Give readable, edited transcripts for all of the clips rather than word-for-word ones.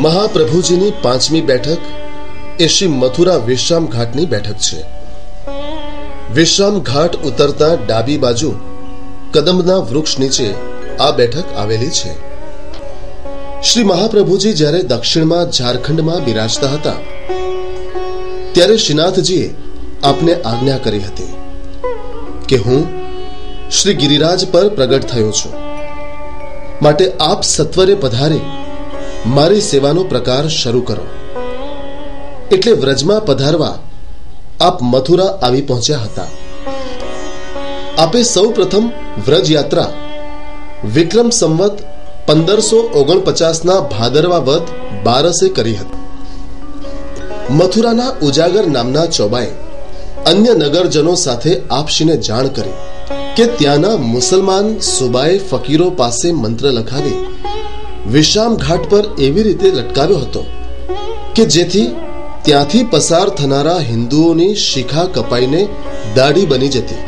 મહાપ્રભુજીની 5મી બેઠક એ શ્રી મથુરા વિશ્રામ ઘાટની બેઠક છે. વિશ્રામ ઘાટ ઉતરતા ડાબી બાજુ કદમના વૃક્ષ નીચે આ બેઠક આવેલી છે. શ્રી મહાપ્રભુજી જ્યારે દક્ષિણમાં ઝારખંડમાં બિરાજતા હતા ત્યારે શ્રીનાથજીએ આપને આજ્ઞા કરી હતી કે હું શ્રી ગિરિરાજ પર પ્રગટ થયો છું, માટે આપ સત્વરે પધારી મારી સેવાનો પ્રકાર શરૂ કરો. એટલે વ્રજમાં પધારવા આપ મથુરા આવી પહોંચ્યા હતા. આપે સૌ પ્રથમ વ્રજ યાત્રા વિક્રમ સંવત 1549 ભાદરવા વદ 12 કરી હતી. મથુરાના ઉજાગર નામના ચોબાએ અન્ય નગરજનો સાથે આપશ્રીને જાણ કરી કે ત્યાંના મુસલમાન સુબાએ ફકીરો પાસે મંત્ર લખાવી વિશ્રામ ઘાટ પર એવી રીતે લટકાવ્યો હતો કે જેથી ત્યાંથી પસાર થનારા હિન્દુઓની શિખા કપાઈને દાઢી બની જતી.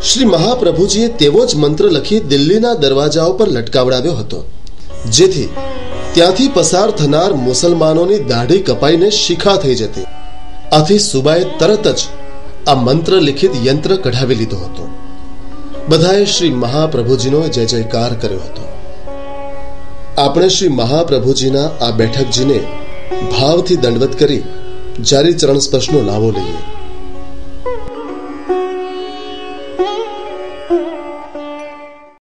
શ્રી મહાપ્રભુજીએ તેવો જ મંત્ર લખી દિલ્હીના દરવાજાઓ પર લટકાવડાવ્યો હતો, જેથી ત્યાંથી પસાર થનાર મુસલમાનોની દાઢી કપાઈને શિખા થઈ જતી. આથી સુબાએ તરત જ આ મંત્ર લિખિત યંત્ર કઢાવી લીધો હતો. બધાએ શ્રી મહાપ્રભુજીનો જય જયકાર કર્યો હતો. આપણે શ્રી મહાપ્રભુજીના આ બેઠકજીને ભાવથી દંડવત કરી જારી ચરણ સ્પર્શનો લાવો લઈએ.